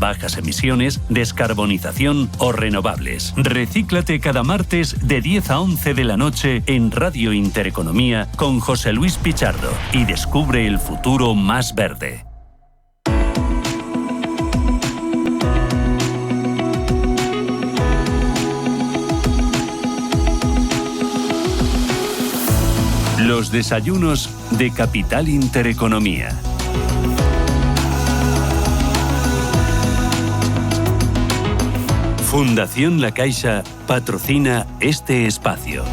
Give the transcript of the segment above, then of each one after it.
bajas emisiones, descarbonización o renovables. Recíclate cada martes de 10 a 11 de la noche en Radio Intereconomía con José Luis Pichardo y descubre el futuro más verde. Los desayunos de Capital Intereconomía. Fundación La Caixa patrocina este espacio.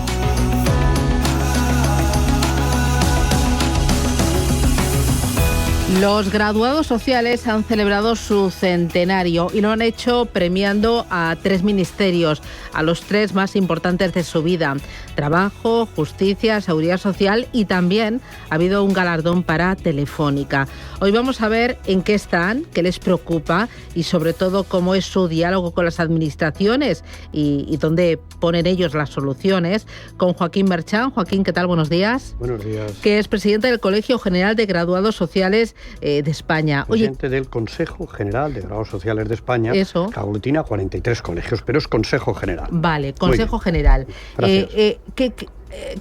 Los graduados sociales han celebrado su centenario y lo han hecho premiando a 3 ministerios, a los 3 más importantes de su vida: Trabajo, Justicia, Seguridad Social, y también ha habido un galardón para Telefónica. Hoy vamos a ver en qué están, qué les preocupa y sobre todo cómo es su diálogo con las administraciones y dónde ponen ellos las soluciones, con Joaquín Merchán. Joaquín, ¿qué tal? Buenos días. Buenos días. Que es presidente del Colegio General de Graduados Sociales de España. Presidente del Consejo General de Graduados Sociales de España, eso, que aglutina 43 colegios, pero es Consejo General. Vale, Consejo General. Gracias.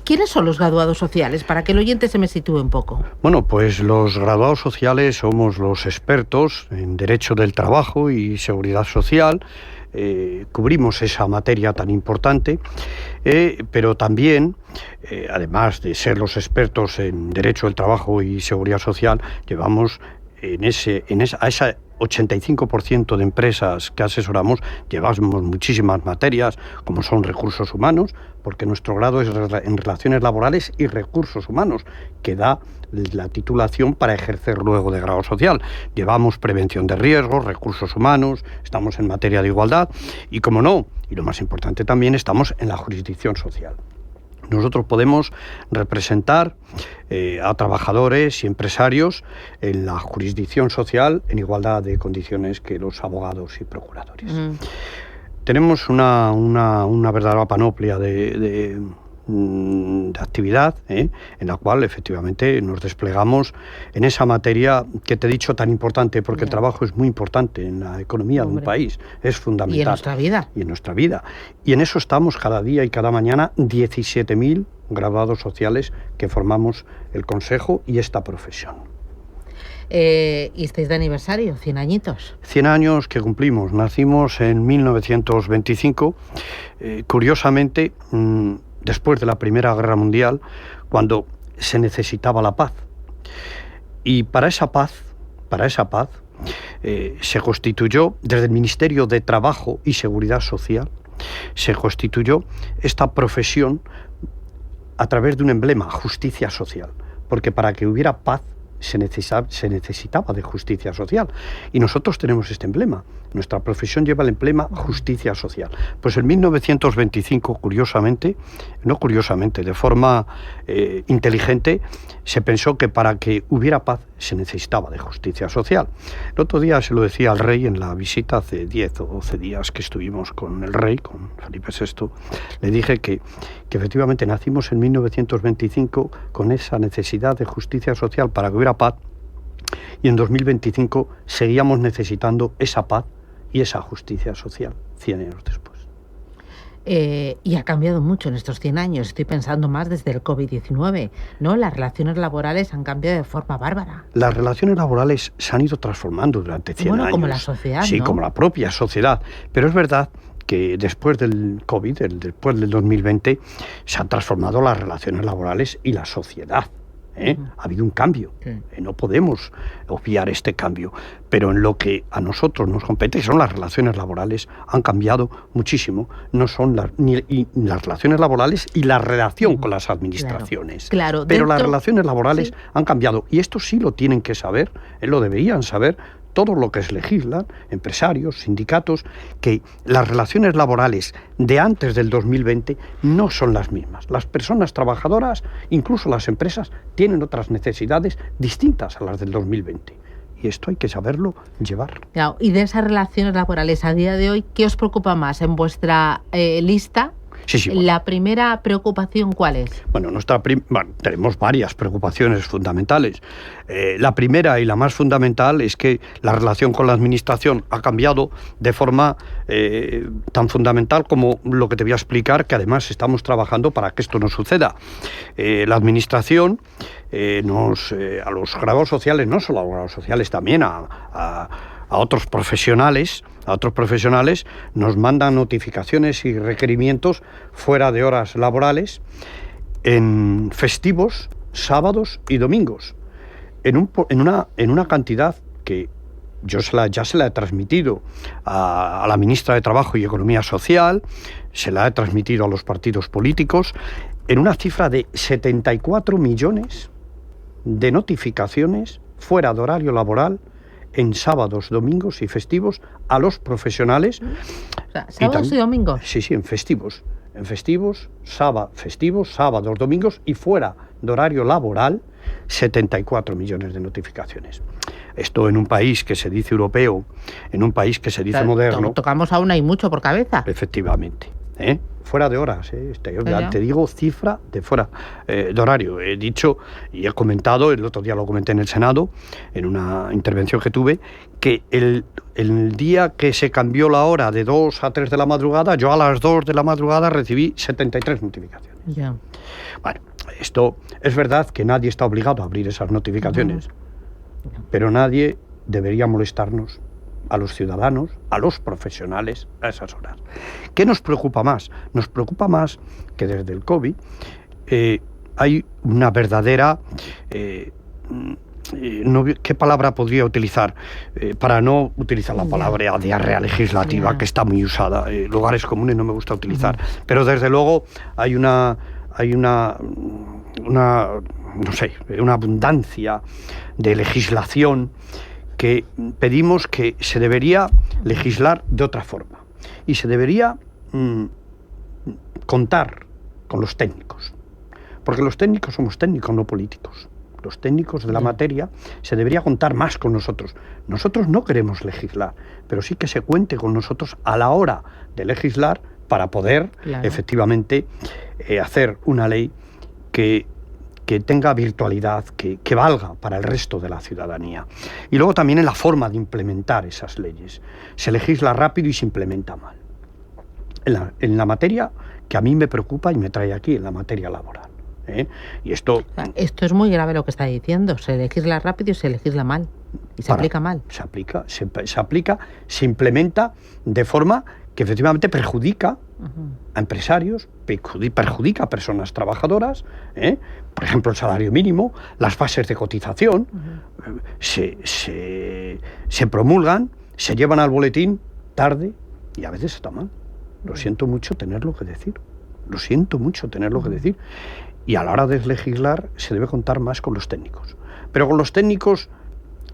¿Quiénes son los graduados sociales? Para que el oyente se me sitúe un poco. Bueno, pues los graduados sociales somos los expertos en Derecho del Trabajo y Seguridad Social. Cubrimos esa materia tan importante, pero también, además de ser los expertos en Derecho del Trabajo y Seguridad Social, llevamos a esa 85% de empresas que asesoramos, llevamos muchísimas materias, como son recursos humanos, porque nuestro grado es en relaciones laborales y recursos humanos, que da la titulación para ejercer luego de grado social. Llevamos prevención de riesgos, recursos humanos, estamos en materia de igualdad y, como no, y lo más importante también, estamos en la jurisdicción social. Nosotros podemos representar a trabajadores y empresarios en la jurisdicción social en igualdad de condiciones que los abogados y procuradores. Tenemos una verdadera panoplia de actividad, en la cual efectivamente nos desplegamos en esa materia que te he dicho tan importante, porque el trabajo es muy importante en la economía de un país, es fundamental. Y en nuestra vida. Y en nuestra vida. Y en eso estamos cada día y cada mañana 17.000 graduados sociales que formamos el Consejo y esta profesión. ¿Y estáis de aniversario? 100 añitos. 100 años que cumplimos. Nacimos en 1925. Curiosamente, después de la Primera Guerra Mundial, cuando se necesitaba la paz. Y para esa paz se constituyó, desde el Ministerio de Trabajo y Seguridad Social, se constituyó esta profesión a través de un emblema: justicia social. Porque para que hubiera paz se necesitaba de justicia social. Y nosotros tenemos este emblema. Nuestra profesión lleva el emblema justicia social. Pues en 1925, de forma inteligente, se pensó que para que hubiera paz se necesitaba de justicia social. El otro día se lo decía al rey en la visita, hace 10 o 12 días que estuvimos con el rey, con Felipe VI, le dije que efectivamente nacimos en 1925 con esa necesidad de justicia social para que hubiera paz, y en 2025 seguíamos necesitando esa paz y esa justicia social 100 años después. Y ha cambiado mucho en estos 100 años. Estoy pensando más desde el COVID-19, ¿no? Las relaciones laborales han cambiado de forma bárbara. Las relaciones laborales se han ido transformando durante 100 años. Como la sociedad, sí, ¿no? Como la propia sociedad. Pero es verdad que después del COVID, después del 2020, se han transformado las relaciones laborales y la sociedad. Ha habido un cambio. No podemos obviar este cambio. Pero en lo que a nosotros nos compete, que son las relaciones laborales, han cambiado muchísimo. No son ni las relaciones laborales y la relación con las administraciones. Claro. Pero las relaciones laborales han cambiado. Y esto sí lo tienen que saber, lo deberían saber todos los que legislan, empresarios, sindicatos, que las relaciones laborales de antes del 2020 no son las mismas. Las personas trabajadoras, incluso las empresas, tienen otras necesidades distintas a las del 2020. Y esto hay que saberlo llevar. Claro, y de esas relaciones laborales a día de hoy, ¿qué os preocupa más en vuestra lista? Sí. ¿La primera preocupación cuál es? Bueno, tenemos varias preocupaciones fundamentales. La primera y la más fundamental es que la relación con la Administración ha cambiado de forma tan fundamental como lo que te voy a explicar, que además estamos trabajando para que esto no suceda. La Administración a los graduados sociales, no solo a los graduados sociales, también a otros profesionales, nos mandan notificaciones y requerimientos fuera de horas laborales en festivos, sábados y domingos, en una cantidad que yo ya se la he transmitido a la ministra de Trabajo y Economía Social, se la he transmitido a los partidos políticos, en una cifra de 74 millones de notificaciones fuera de horario laboral en sábados, domingos y festivos a los profesionales. O sea, ¿sábados y domingos? Sí, en festivos. En festivos, sábados, domingos y fuera de horario laboral, 74 millones de notificaciones. Esto en un país que se dice europeo, en un país que se dice moderno. Tocamos a una y mucho por cabeza. Efectivamente. Fuera de horas, te digo cifra de fuera de horario. He dicho y he comentado, el otro día lo comenté en el Senado, en una intervención que tuve, que el día que se cambió la hora de 2 a 3 de la madrugada, yo a las 2 de la madrugada recibí 73 notificaciones. Ya. Bueno, esto es verdad que nadie está obligado a abrir esas notificaciones, pero nadie debería molestarnos, a los ciudadanos, a los profesionales, a esas horas. ¿Qué nos preocupa más? Nos preocupa más que desde el COVID hay una verdadera... ¿qué palabra podría utilizar? Para no utilizar la palabra diarrea legislativa, que está muy usada. Lugares comunes no me gusta utilizar. Pero desde luego hay una abundancia de legislación que pedimos que se debería legislar de otra forma y se debería contar con los técnicos, porque los técnicos somos técnicos, no políticos. Los técnicos de la materia se debería contar más con nosotros. Nosotros no queremos legislar, pero sí que se cuente con nosotros a la hora de legislar para poder efectivamente hacer una ley que tenga virtualidad, que valga para el resto de la ciudadanía. Y luego también en la forma de implementar esas leyes. Se legisla rápido y se implementa mal. En la materia que a mí me preocupa y me trae aquí, en la materia laboral. Y esto es muy grave lo que está diciendo. Se legisla rápido y se legisla mal. Y se aplica mal. Se implementa de forma que efectivamente perjudica a empresarios, perjudica a personas trabajadoras, por ejemplo el salario mínimo, las bases de cotización, se promulgan, se llevan al boletín tarde y a veces está mal. Lo siento mucho tenerlo que decir. Y a la hora de legislar se debe contar más con los técnicos. Pero con los técnicos,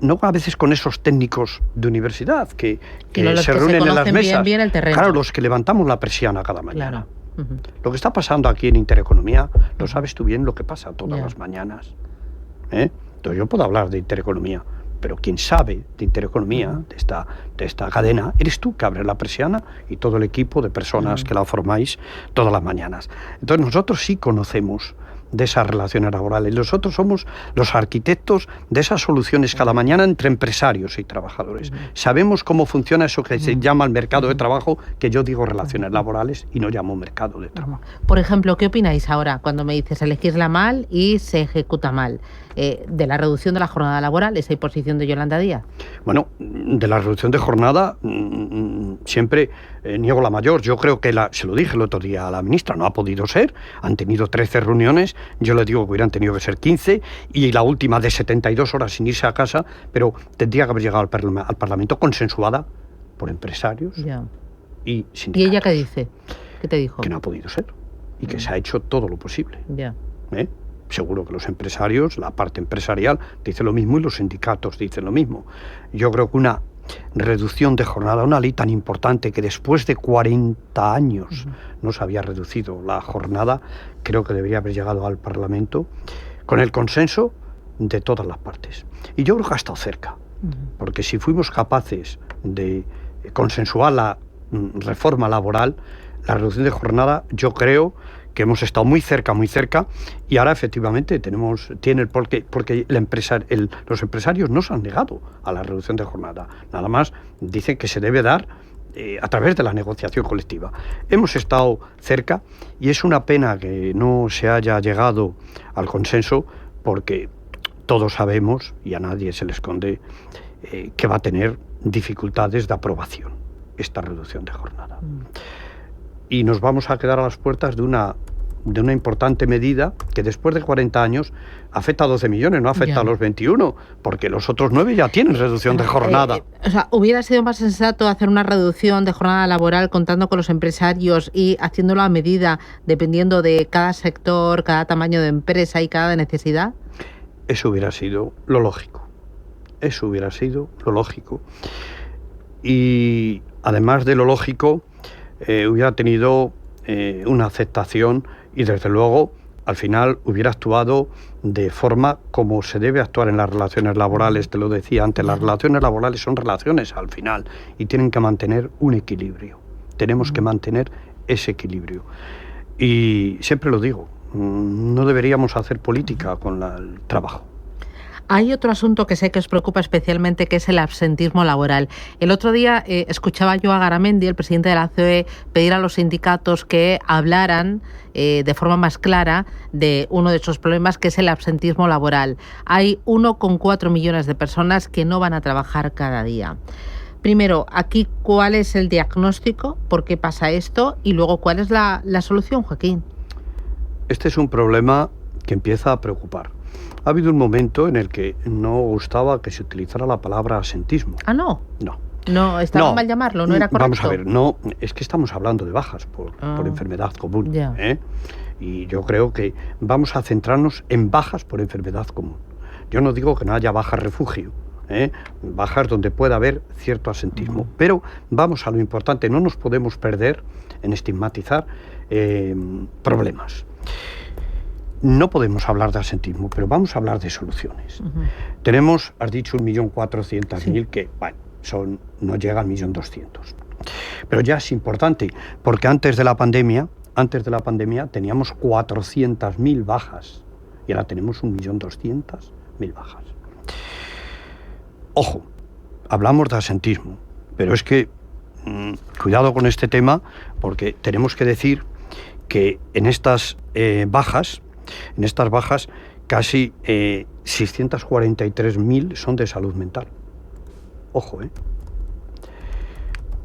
no a veces con esos técnicos de universidad que se reúnen en las mesas. Bien el terreno. Claro, los que levantamos la persiana cada mañana. Claro. Lo que está pasando aquí en Intereconomía, lo sabes tú bien lo que pasa todas las mañanas. Entonces yo puedo hablar de Intereconomía, pero quien sabe de Intereconomía, de esta cadena, eres tú que abres la persiana y todo el equipo de personas que la formáis todas las mañanas. Entonces nosotros sí conocemos de esas relaciones laborales. Nosotros somos los arquitectos de esas soluciones cada mañana entre empresarios y trabajadores. Sabemos cómo funciona eso que se llama el mercado de trabajo, que yo digo relaciones laborales y no llamo mercado de trabajo. Por ejemplo, ¿qué opináis ahora cuando me dices se legisla mal y se ejecuta mal? De la reducción de la jornada laboral, esa imposición de Yolanda Díaz. Bueno, de la reducción de jornada siempre niego la mayor. Yo creo que, se lo dije el otro día a la ministra, no ha podido ser. Han tenido 13 reuniones, yo le digo que hubieran tenido que ser 15, y la última de 72 horas sin irse a casa, pero tendría que haber llegado al Parlamento consensuada por empresarios y sindicatos. ¿Y ella qué dice? ¿Qué te dijo? Que no ha podido ser y que se ha hecho todo lo posible. Ya. Seguro que los empresarios, la parte empresarial, dice lo mismo y los sindicatos dicen lo mismo. Yo creo que una reducción de jornada, una ley tan importante que después de 40 años no se había reducido la jornada, creo que debería haber llegado al Parlamento con el consenso de todas las partes. Y yo creo que ha estado cerca, porque si fuimos capaces de consensuar la reforma laboral, la reducción de jornada, yo creo que hemos estado muy cerca, y ahora efectivamente tiene porque los empresarios no se han negado a la reducción de jornada. Nada más dicen que se debe dar a través de la negociación colectiva. Hemos estado cerca y es una pena que no se haya llegado al consenso, porque todos sabemos, y a nadie se le esconde, que va a tener dificultades de aprobación esta reducción de jornada. Y nos vamos a quedar a las puertas de una importante medida que después de 40 años afecta a 12 millones, no afecta a los 21, porque los otros 9 ya tienen reducción de jornada. ¿Hubiera sido más sensato hacer una reducción de jornada laboral contando con los empresarios y haciéndolo a medida, dependiendo de cada sector, cada tamaño de empresa y cada necesidad? Eso hubiera sido lo lógico. Y además de lo lógico, hubiera tenido una aceptación y desde luego al final hubiera actuado de forma como se debe actuar en las relaciones laborales. Te lo decía antes, las relaciones laborales son relaciones al final y tienen que mantener un equilibrio. Tenemos que mantener ese equilibrio. Y siempre lo digo, no deberíamos hacer política con el trabajo. Hay otro asunto que sé que os preocupa especialmente, que es el absentismo laboral. El otro día escuchaba yo a Garamendi, el presidente de la COE, pedir a los sindicatos que hablaran de forma más clara de uno de esos problemas, que es el absentismo laboral. Hay 1,4 millones de personas que no van a trabajar cada día. Primero, aquí, ¿cuál es el diagnóstico? ¿Por qué pasa esto? Y luego, ¿cuál es la solución, Joaquín? Este es un problema que empieza a preocupar. Ha habido un momento en el que no gustaba que se utilizara la palabra absentismo. ¿Ah, no? No. No, estaba mal llamarlo, no era correcto. Vamos a ver, no, es que estamos hablando de bajas por enfermedad común. Y yo creo que vamos a centrarnos en bajas por enfermedad común. Yo no digo que no haya bajas refugio, bajas donde pueda haber cierto absentismo, pero vamos a lo importante, no nos podemos perder en estigmatizar problemas. No podemos hablar de absentismo, pero vamos a hablar de soluciones. Tenemos, has dicho, 1.400.000 que, bueno, no llega al 1.200.000. Pero ya es importante, porque antes de la pandemia teníamos 400.000 bajas y ahora tenemos 1.200.000 bajas. Ojo, hablamos de absentismo, pero es que cuidado con este tema, porque tenemos que decir que en estas bajas casi 643.000 son de salud mental. Ojo,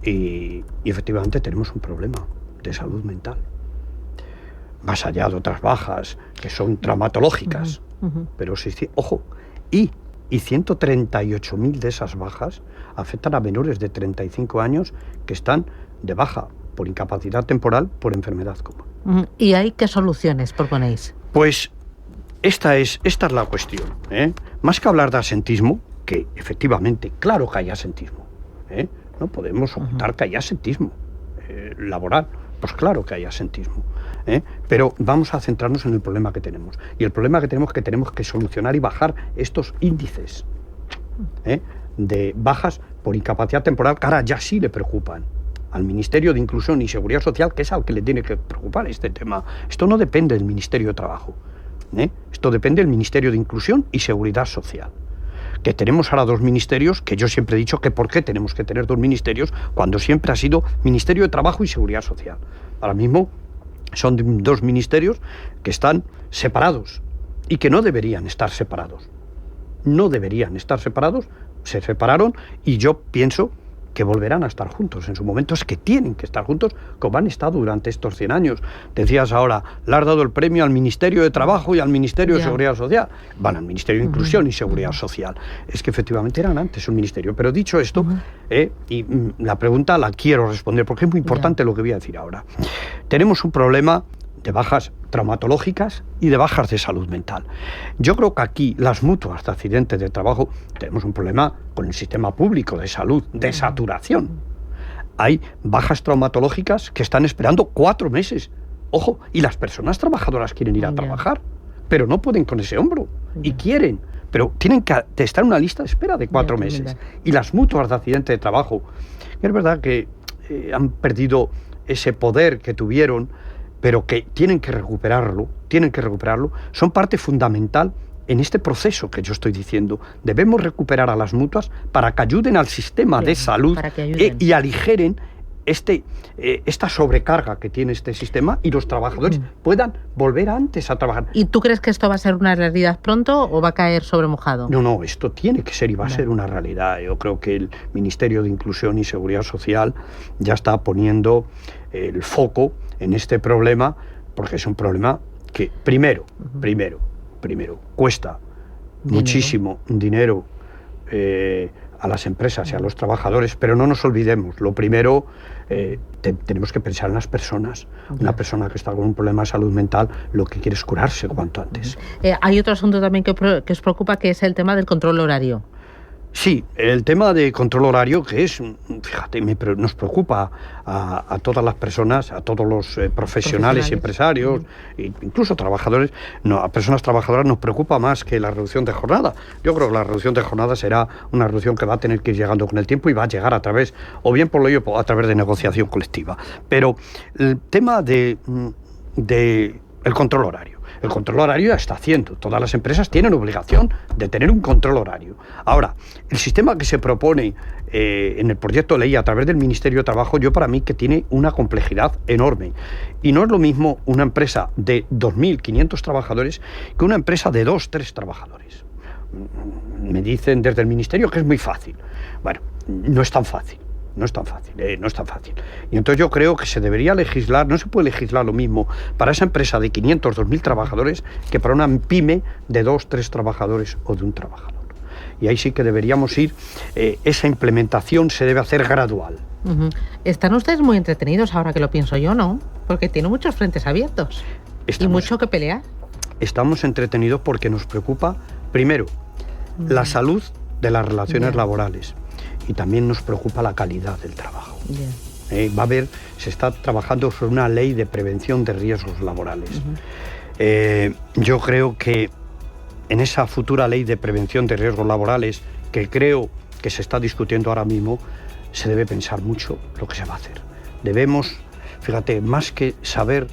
y efectivamente tenemos un problema de salud mental. Más allá de otras bajas que son traumatológicas. Pero ojo, y 138.000 de esas bajas afectan a menores de 35 años que están de baja por incapacidad temporal por enfermedad común. ¿Y ahí qué soluciones proponéis? Pues esta es la cuestión. Más que hablar de absentismo, que efectivamente, claro que hay absentismo. No podemos ocultar que hay absentismo laboral. Pues claro que hay absentismo. Pero vamos a centrarnos en el problema que tenemos. Y el problema que tenemos que solucionar y bajar estos índices de bajas por incapacidad temporal, que ahora ya sí le preocupan al Ministerio de Inclusión y Seguridad Social, que es al que le tiene que preocupar este tema. Esto no depende del Ministerio de Trabajo. Esto depende del Ministerio de Inclusión y Seguridad Social. Que tenemos ahora 2 ministerios, que yo siempre he dicho que por qué tenemos que tener 2 ministerios cuando siempre ha sido Ministerio de Trabajo y Seguridad Social. Ahora mismo son 2 ministerios que están separados y que no deberían estar separados. No deberían estar separados, se separaron y yo pienso que volverán a estar juntos. En su momento es que tienen que estar juntos como han estado durante estos 100 años. Decías ahora, le has dado el premio al Ministerio de Trabajo y al Ministerio de Seguridad Social. Van al Ministerio de Inclusión y Seguridad Social. Es que efectivamente eran antes un ministerio. Pero dicho esto, y la pregunta la quiero responder porque es muy importante lo que voy a decir ahora. Tenemos un problema de bajas traumatológicas y de bajas de salud mental. Yo creo que aquí las mutuas de accidentes de trabajo tenemos un problema con el sistema público de salud, de saturación. Hay bajas traumatológicas que están esperando 4 meses. Ojo, y las personas trabajadoras quieren ir a trabajar, pero no pueden con ese hombro y quieren, pero tienen que estar en una lista de espera de 4 meses. Y las mutuas de accidentes de trabajo, es verdad que han perdido ese poder que tuvieron, pero que tienen que recuperarlo, son parte fundamental en este proceso que yo estoy diciendo. Debemos recuperar a las mutuas para que ayuden al sistema de salud y aligeren esta sobrecarga que tiene este sistema y los trabajadores puedan volver antes a trabajar. ¿Y tú crees que esto va a ser una realidad pronto o va a caer sobre mojado? No, esto tiene que ser y va a ser una realidad. Yo creo que el Ministerio de Inclusión y Seguridad Social ya está poniendo el foco en este problema, porque es un problema que primero cuesta muchísimo dinero a las empresas y a los trabajadores, pero no nos olvidemos, lo primero, tenemos que pensar en las personas. Una persona que está con un problema de salud mental lo que quiere es curarse cuanto antes. Hay otro asunto también que os preocupa, que es el tema del control horario. Sí, el tema de control horario, que es, fíjate, nos preocupa a todas las personas, a todos los profesionales y empresarios, incluso trabajadores, a personas trabajadoras nos preocupa más que la reducción de jornada. Yo creo que la reducción de jornada será una reducción que va a tener que ir llegando con el tiempo y va a llegar a través, o bien por lo ello, a través de negociación colectiva. Pero el tema de el control horario. El control horario ya está haciendo. Todas las empresas tienen obligación de tener un control horario. Ahora, el sistema que se propone en el proyecto de ley a través del Ministerio de Trabajo, para mí que tiene una complejidad enorme. Y no es lo mismo una empresa de 2.500 trabajadores que una empresa de 2-3 trabajadores. Me dicen desde el Ministerio que es muy fácil. Bueno, no es tan fácil. No es tan fácil. Y entonces yo creo que se debería legislar, no se puede legislar lo mismo para esa empresa de 500, 2.000 trabajadores que para una pyme de 2-3 trabajadores o de un trabajador. Y ahí sí que deberíamos ir, esa implementación se debe hacer gradual. Están ustedes muy entretenidos ahora que lo pienso yo, ¿no? Porque tiene muchos frentes abiertos y mucho que pelear. Estamos entretenidos porque nos preocupa, primero, la salud de las relaciones laborales. Y también nos preocupa la calidad del trabajo. Se está trabajando sobre una ley de prevención de riesgos laborales. Yo creo que en esa futura ley de prevención de riesgos laborales, que creo que se está discutiendo ahora mismo, se debe pensar mucho lo que se va a hacer. Debemos, fíjate, más que saber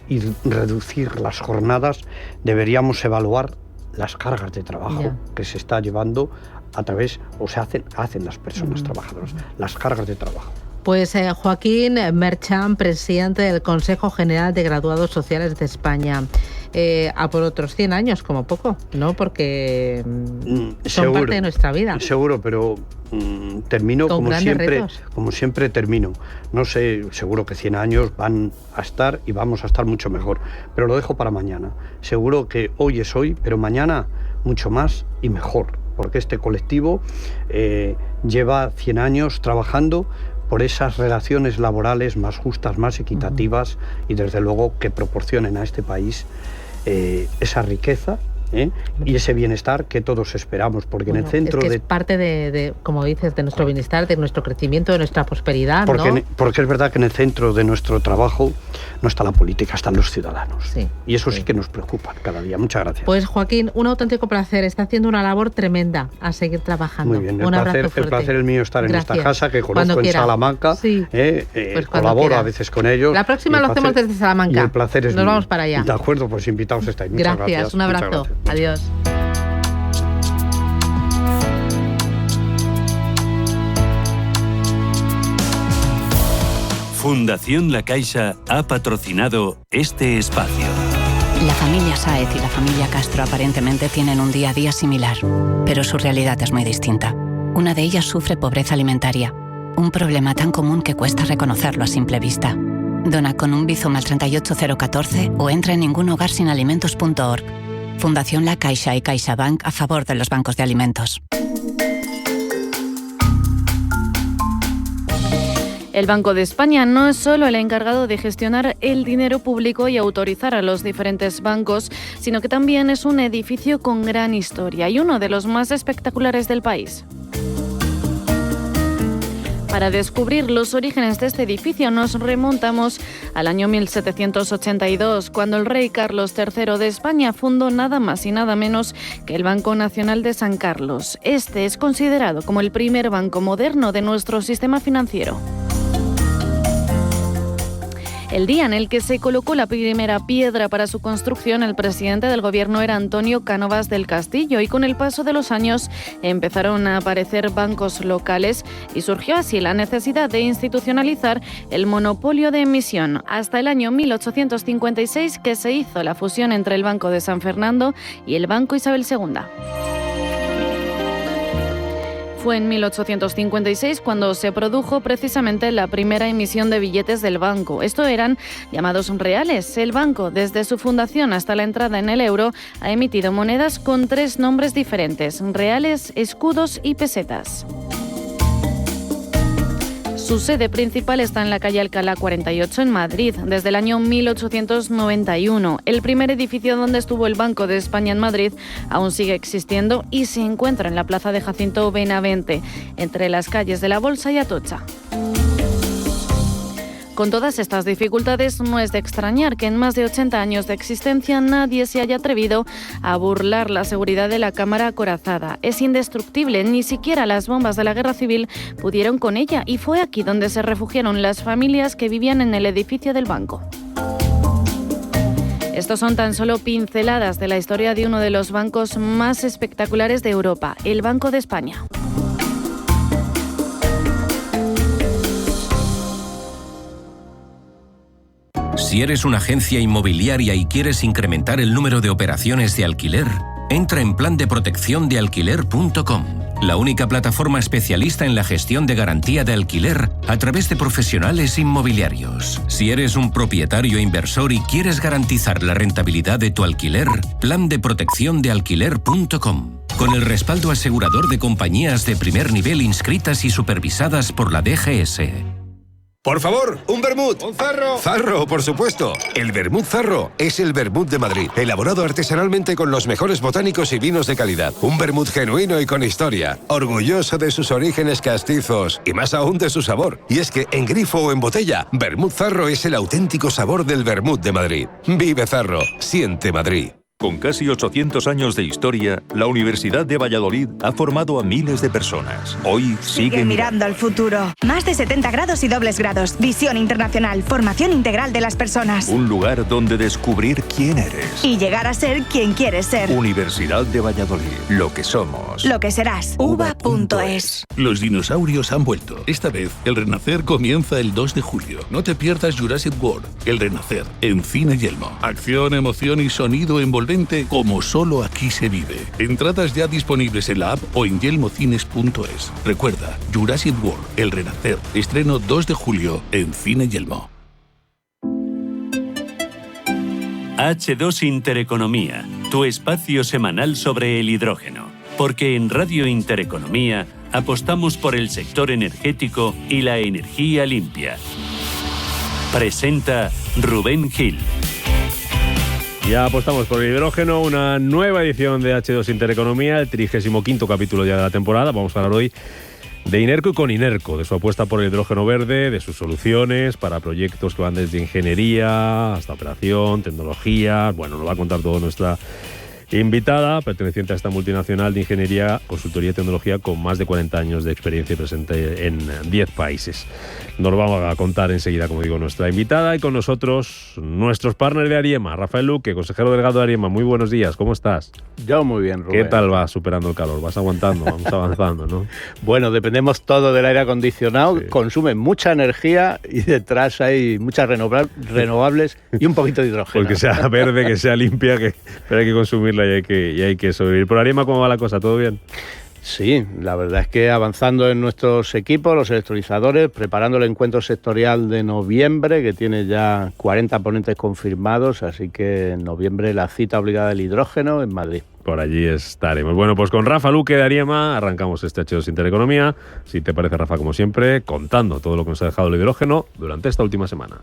y reducir las jornadas, deberíamos evaluar las cargas de trabajo que se está llevando a través, o se hacen las personas trabajadoras, las cargas de trabajo. Pues Joaquín Merchan, presidente del Consejo General de Graduados Sociales de España. A por otros 100 años, como poco, ¿no? Porque son parte de nuestra vida. Seguro, pero termino como siempre termino. No sé, seguro que 100 años van a estar y vamos a estar mucho mejor, pero lo dejo para mañana. Seguro que hoy es hoy, pero mañana mucho más y mejor, porque este colectivo lleva 100 años trabajando por esas relaciones laborales más justas, más equitativas y desde luego que proporcionen a este país esa riqueza y ese bienestar que todos esperamos, porque en el centro es parte de, como dices, de nuestro bienestar, de nuestro crecimiento, de nuestra prosperidad, porque es verdad que en el centro de nuestro trabajo no está la política, están los ciudadanos. Y eso sí que nos preocupa cada día. Muchas gracias. Pues Joaquín, un auténtico placer. Está haciendo una labor tremenda. A seguir trabajando. Muy bien, el placer es mío estar en esta casa que conozco en Salamanca. Pues colaboro a veces con ellos. La próxima lo hacemos desde Salamanca. Y el placer es Nos vamos para allá. De acuerdo, pues invitados estáis. Muchas gracias. Un abrazo. Adiós. Fundación La Caixa ha patrocinado este espacio. La familia Sáez y la familia Castro aparentemente tienen un día a día similar, pero su realidad es muy distinta. Una de ellas sufre pobreza alimentaria, un problema tan común que cuesta reconocerlo a simple vista. Dona con un Bizum al 38014 o entra en ningunhogarsinalimentos.org. Fundación La Caixa y CaixaBank a favor de los bancos de alimentos. El Banco de España no es solo el encargado de gestionar el dinero público y autorizar a los diferentes bancos, sino que también es un edificio con gran historia y uno de los más espectaculares del país. Para descubrir los orígenes de este edificio nos remontamos al año 1782, cuando el rey Carlos III de España fundó nada más y nada menos que el Banco Nacional de San Carlos. Este es considerado como el primer banco moderno de nuestro sistema financiero. El día en el que se colocó la primera piedra para su construcción, el presidente del gobierno era Antonio Cánovas del Castillo, y con el paso de los años empezaron a aparecer bancos locales y surgió así la necesidad de institucionalizar el monopolio de emisión. Hasta el año 1856 que se hizo la fusión entre el Banco de San Fernando y el Banco Isabel II. Fue en 1856 cuando se produjo precisamente la primera emisión de billetes del banco. Estos eran llamados reales. El banco, desde su fundación hasta la entrada en el euro, ha emitido monedas con 3 nombres diferentes: reales, escudos y pesetas. Su sede principal está en la calle Alcalá 48 en Madrid, desde el año 1891. El primer edificio donde estuvo el Banco de España en Madrid aún sigue existiendo y se encuentra en la plaza de Jacinto Benavente, entre las calles de la Bolsa y Atocha. Con todas estas dificultades, no es de extrañar que en más de 80 años de existencia nadie se haya atrevido a burlar la seguridad de la cámara acorazada. Es indestructible, ni siquiera las bombas de la Guerra Civil pudieron con ella, y fue aquí donde se refugiaron las familias que vivían en el edificio del banco. Estos son tan solo pinceladas de la historia de uno de los bancos más espectaculares de Europa, el Banco de España. Si eres una agencia inmobiliaria y quieres incrementar el número de operaciones de alquiler, entra en plandeprotecciondealquiler.com, la única plataforma especialista en la gestión de garantía de alquiler a través de profesionales inmobiliarios. Si eres un propietario inversor y quieres garantizar la rentabilidad de tu alquiler, plandeprotecciondealquiler.com, con el respaldo asegurador de compañías de primer nivel inscritas y supervisadas por la DGS. Por favor, un vermut. Un Zarro. Zarro, por supuesto. El vermut Zarro es el vermut de Madrid, elaborado artesanalmente con los mejores botánicos y vinos de calidad. Un vermut genuino y con historia, orgulloso de sus orígenes castizos y más aún de su sabor. Y es que en grifo o en botella, vermut Zarro es el auténtico sabor del vermut de Madrid. Vive Zarro, siente Madrid. Con casi 800 años de historia, la Universidad de Valladolid ha formado a miles de personas. Hoy sigue mirando al futuro. Más de 70 grados y dobles grados. Visión internacional. Formación integral de las personas. Un lugar donde descubrir quién eres. Y llegar a ser quien quieres ser. Universidad de Valladolid. Lo que somos. Lo que serás. uva.es. Los dinosaurios han vuelto. Esta vez, el renacer comienza el 2 de julio. No te pierdas Jurassic World. El renacer. En Cine Yelmo. Acción, emoción y sonido envolvente como solo aquí se vive. Entradas ya disponibles en la app o en yelmocines.es. Recuerda, Jurassic World, El Renacer, estreno 2 de julio en Cine Yelmo. H2 Intereconomía, tu espacio semanal sobre el hidrógeno. Porque en Radio Intereconomía apostamos por el sector energético y la energía limpia. Presenta Rubén Gil. Ya apostamos por el hidrógeno, una nueva edición de H2 Intereconomía, el 35º capítulo ya de la temporada. Vamos a hablar hoy de Inerco y con Inerco, de su apuesta por el hidrógeno verde, de sus soluciones para proyectos que van desde ingeniería hasta operación, tecnología. Bueno, nos va a contar todo nuestra invitada, perteneciente a esta multinacional de ingeniería, consultoría y tecnología con más de 40 años de experiencia y presente en 10 países. Nos lo vamos a contar enseguida, como digo, nuestra invitada, y con nosotros nuestros partners de Ariema, Rafael Luque, consejero delegado de Ariema. Muy buenos días, ¿cómo estás? Yo muy bien, Rubén. ¿Qué tal va superando el calor? ¿Vas aguantando? Vamos avanzando, ¿no? Bueno, dependemos todo del aire acondicionado, sí. Consume mucha energía y detrás hay muchas renovables y un poquito de hidrógeno. Porque sea verde, que sea limpia, pero hay que consumirla y hay que sobrevivir. Por Ariema, ¿cómo va la cosa? ¿Todo bien? Sí, la verdad es que avanzando en nuestros equipos, los electrolizadores, preparando el encuentro sectorial de noviembre, que tiene ya 40 ponentes confirmados, así que en noviembre la cita obligada del hidrógeno en Madrid. Por allí estaremos. Bueno, pues con Rafa Luque de Ariema arrancamos este H2 Intereconomía. Si te parece, Rafa, como siempre, contando todo lo que nos ha dejado el hidrógeno durante esta última semana.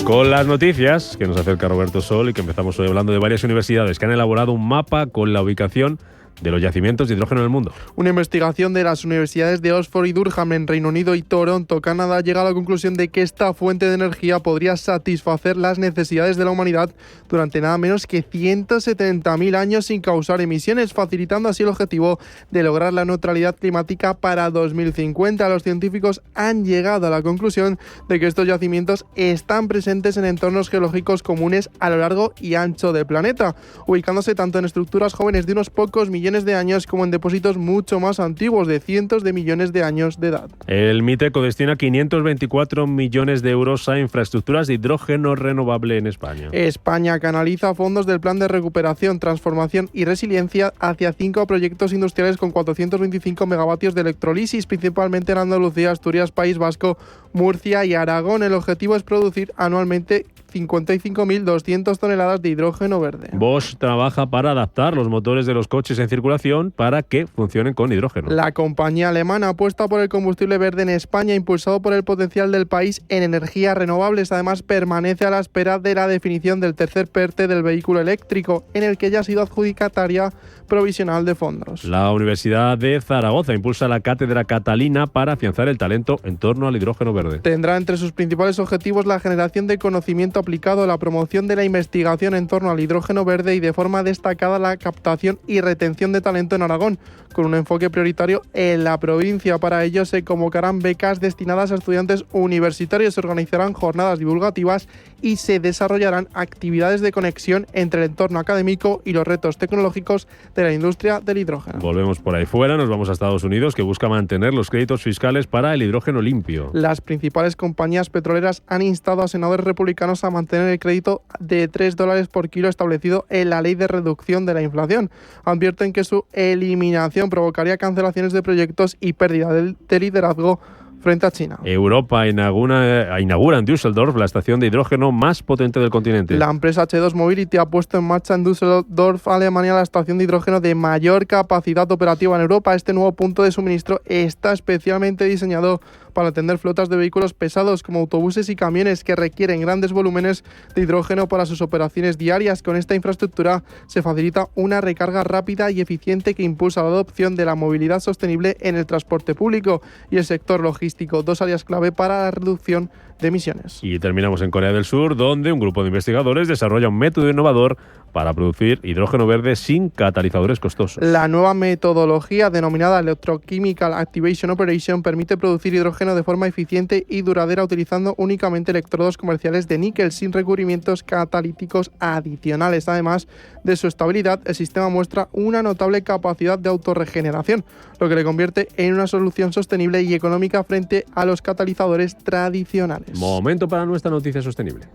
Con las noticias que nos acerca Roberto Sol, y que empezamos hoy hablando de varias universidades que han elaborado un mapa con la ubicación de los yacimientos de hidrógeno en el mundo. Una investigación de las universidades de Oxford y Durham en Reino Unido y Toronto, Canadá, llega a la conclusión de que esta fuente de energía podría satisfacer las necesidades de la humanidad durante nada menos que 170.000 años sin causar emisiones, facilitando así el objetivo de lograr la neutralidad climática para 2050. Los científicos han llegado a la conclusión de que estos yacimientos están presentes en entornos geológicos comunes a lo largo y ancho del planeta, ubicándose tanto en estructuras jóvenes de unos pocos millones de años como en depósitos mucho más antiguos de cientos de millones de años de edad. El MITECO destina 524 millones de euros a infraestructuras de hidrógeno renovable en España. España canaliza fondos del Plan de Recuperación, Transformación y Resiliencia hacia 5 proyectos industriales con 425 megavatios de electrolisis, principalmente en Andalucía, Asturias, País Vasco, Murcia y Aragón. El objetivo es producir anualmente 55.200 toneladas de hidrógeno verde. Bosch trabaja para adaptar los motores de los coches en circulación para que funcionen con hidrógeno. La compañía alemana apuesta por el combustible verde en España, impulsado por el potencial del país en energías renovables. Además, permanece a la espera de la definición del tercer PERTE del vehículo eléctrico, en el que ya ha sido adjudicataria provisional de fondos. La Universidad de Zaragoza impulsa la Cátedra Catalina para afianzar el talento en torno al hidrógeno verde. Tendrá entre sus principales objetivos la generación de conocimiento aplicado, la promoción de la investigación en torno al hidrógeno verde y, de forma destacada, la captación y retención de talento en Aragón, con un enfoque prioritario en la provincia. Para ello se convocarán becas destinadas a estudiantes universitarios, se organizarán jornadas divulgativas y se desarrollarán actividades de conexión entre el entorno académico y los retos tecnológicos de la industria del hidrógeno. Volvemos por ahí fuera, nos vamos a Estados Unidos, que busca mantener los créditos fiscales para el hidrógeno limpio. Las principales compañías petroleras han instado a senadores republicanos a mantener el crédito de $3 por kilo establecido en la ley de reducción de la inflación. Advierten que su eliminación provocaría cancelaciones de proyectos y pérdida de liderazgo frente a China. Europa inaugura en Düsseldorf la estación de hidrógeno más potente del continente. La empresa H2 Mobility ha puesto en marcha en Düsseldorf, Alemania, la estación de hidrógeno de mayor capacidad operativa en Europa. Este nuevo punto de suministro está especialmente diseñado para atender flotas de vehículos pesados como autobuses y camiones que requieren grandes volúmenes de hidrógeno para sus operaciones diarias. Con esta infraestructura se facilita una recarga rápida y eficiente que impulsa la adopción de la movilidad sostenible en el transporte público y el sector logístico, dos áreas clave para la reducción de emisiones. Y terminamos en Corea del Sur, donde un grupo de investigadores desarrolla un método innovador para producir hidrógeno verde sin catalizadores costosos. La nueva metodología, denominada Electrochemical Activation Operation, permite producir hidrógeno de forma eficiente y duradera utilizando únicamente electrodos comerciales de níquel sin recubrimientos catalíticos adicionales. Además de su estabilidad, el sistema muestra una notable capacidad de autorregeneración, lo que le convierte en una solución sostenible y económica frente a los catalizadores tradicionales. Momento para nuestra noticia sostenible.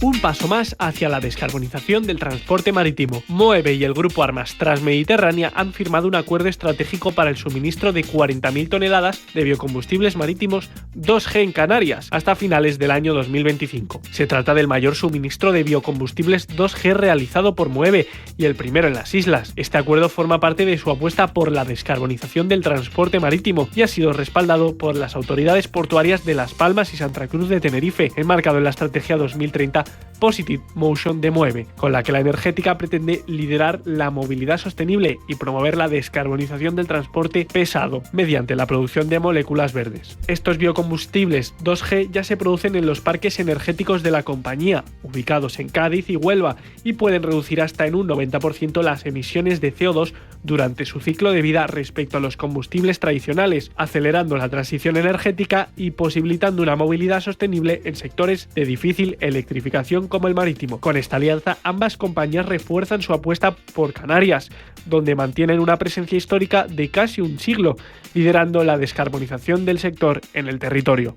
Un paso más hacia la descarbonización del transporte marítimo. Moeve y el grupo Armas Transmediterránea han firmado un acuerdo estratégico para el suministro de 40.000 toneladas de biocombustibles marítimos 2G en Canarias hasta finales del año 2025. Se trata del mayor suministro de biocombustibles 2G realizado por Moeve y el primero en las islas. Este acuerdo forma parte de su apuesta por la descarbonización del transporte marítimo y ha sido respaldado por las autoridades portuarias de Las Palmas y Santa Cruz de Tenerife, enmarcado en la Estrategia 2030 Positive Motion de Moeve, con la que la energética pretende liderar la movilidad sostenible y promover la descarbonización del transporte pesado mediante la producción de moléculas verdes. Estos biocombustibles 2G ya se producen en los parques energéticos de la compañía, ubicados en Cádiz y Huelva, y pueden reducir hasta en un 90% las emisiones de CO2 durante su ciclo de vida respecto a los combustibles tradicionales, acelerando la transición energética y posibilitando una movilidad sostenible en sectores de difícil electrificación como el marítimo. Con esta alianza, ambas compañías refuerzan su apuesta por Canarias, donde mantienen una presencia histórica de casi un siglo, liderando la descarbonización del sector en el territorio.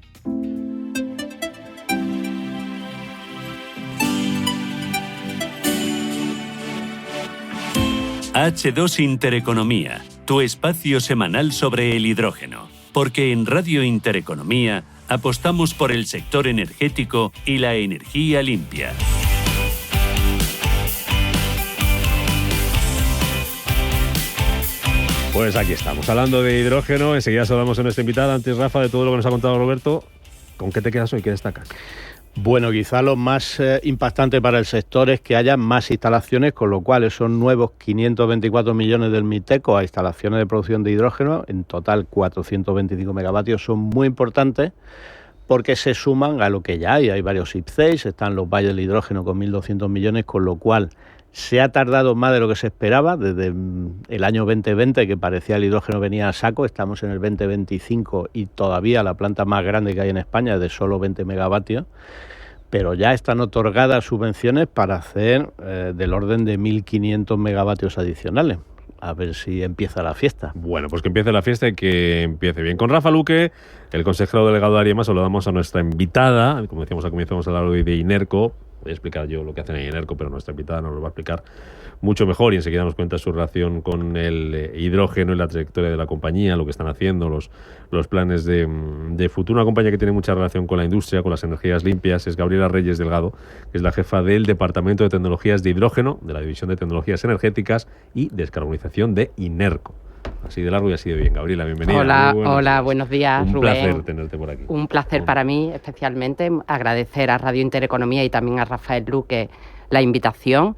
H2 Intereconomía, tu espacio semanal sobre el hidrógeno. Porque en Radio Intereconomía apostamos por el sector energético y la energía limpia. Pues aquí estamos, hablando de hidrógeno. Enseguida saludamos a nuestra invitada. Antes, Rafa, de todo lo que nos ha contado Roberto, ¿Con qué te quedas hoy? ¿Qué destacas? Bueno, quizá lo más impactante para el sector es que haya más instalaciones, con lo cual esos nuevos 524 millones del MITECO a instalaciones de producción de hidrógeno, en total 425 megavatios, son muy importantes porque se suman a lo que ya hay. Hay varios IPCEIs, están los valles del hidrógeno con 1.200 millones, con lo cual se ha tardado más de lo que se esperaba. Desde el año 2020, que parecía el hidrógeno venía a saco, estamos en el 2025 y todavía la planta más grande que hay en España es de solo 20 megavatios, pero ya están otorgadas subvenciones para hacer del orden de 1.500 megavatios adicionales. A ver si empieza la fiesta. Bueno, pues que empiece la fiesta y que empiece bien. Con Rafa Luque, el consejero delegado de ARIEMA, saludamos a nuestra invitada. Como decíamos al comienzo, vamos a hablar hoy de INERCO. Voy a explicar yo lo que hacen en INERCO, pero nuestra invitada nos lo va a explicar mucho mejor y enseguida nos cuenta su relación con el hidrógeno y la trayectoria de la compañía, lo que están haciendo, los planes de futuro. Una compañía que tiene mucha relación con la industria, con las energías limpias. Es Gabriela Reyes Delgado, que es la jefa del Departamento de Tecnologías de Hidrógeno, de la División de Tecnologías Energéticas y Descarbonización de INERCO. Así de largo y así de bien. Gabriela, bienvenida. Hola, buenos días, Un Rubén. placer tenerte por aquí. Un placer para mí, especialmente, agradecer a Radio Intereconomía y también a Rafael Luque la invitación.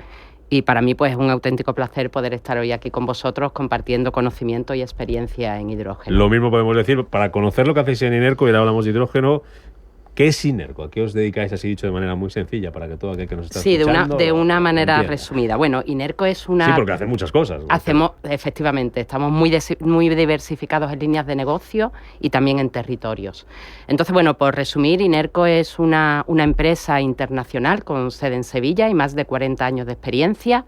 Y para mí pues es un auténtico placer poder estar hoy aquí con vosotros compartiendo conocimiento y experiencia en hidrógeno. Lo mismo podemos decir, para conocer lo que hacéis en INERCO, y ahora hablamos de hidrógeno. ¿Qué es INERCO? ¿A qué os dedicáis, así dicho de manera muy sencilla, para que todo aquel que nos está escuchando... Sí, de una manera entienda? resumida. Bueno, INERCO es una... Sí, porque hacen muchas cosas, ¿no? Efectivamente, estamos muy diversificados en líneas de negocio y también en territorios. Entonces, bueno, por resumir, INERCO es una empresa internacional con sede en Sevilla y más de 40 años de experiencia.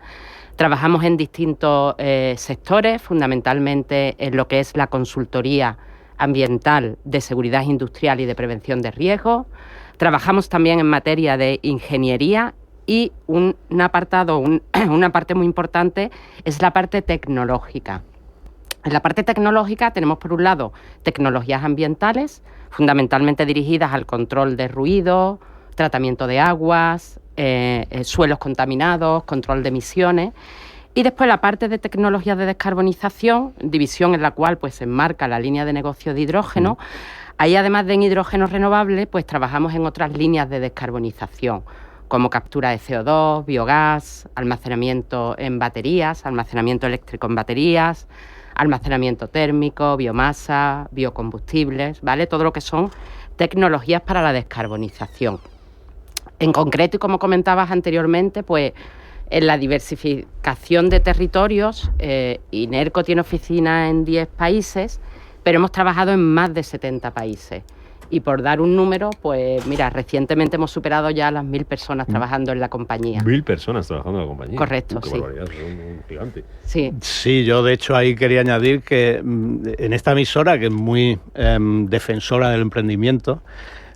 Trabajamos en distintos sectores, fundamentalmente en lo que es la consultoría ambiental, de seguridad industrial y de prevención de riesgos. Trabajamos también en materia de ingeniería y una parte muy importante es la parte tecnológica. En la parte tecnológica tenemos, por un lado, tecnologías ambientales, fundamentalmente dirigidas al control de ruido, tratamiento de aguas, suelos contaminados, control de emisiones. Y después la parte de tecnologías de descarbonización, división en la cual pues se enmarca la línea de negocio de hidrógeno. Ahí, además de en hidrógeno renovable, pues trabajamos en otras líneas de descarbonización, como captura de CO2, biogás, almacenamiento en baterías, almacenamiento eléctrico en baterías, almacenamiento térmico, biomasa, biocombustibles, ¿vale? Todo lo que son tecnologías para la descarbonización. En concreto, y como comentabas anteriormente, pues en la diversificación de territorios, INERCO tiene oficinas en 10 países, pero hemos trabajado en más de 70 países. Y por dar un número, pues mira, recientemente hemos superado ya las 1.000 personas trabajando en la compañía. 1.000 personas trabajando en la compañía. Correcto, qué sí. barbaridad, es un gigante. Sí, yo de hecho ahí quería añadir que en esta emisora, que es muy defensora del emprendimiento,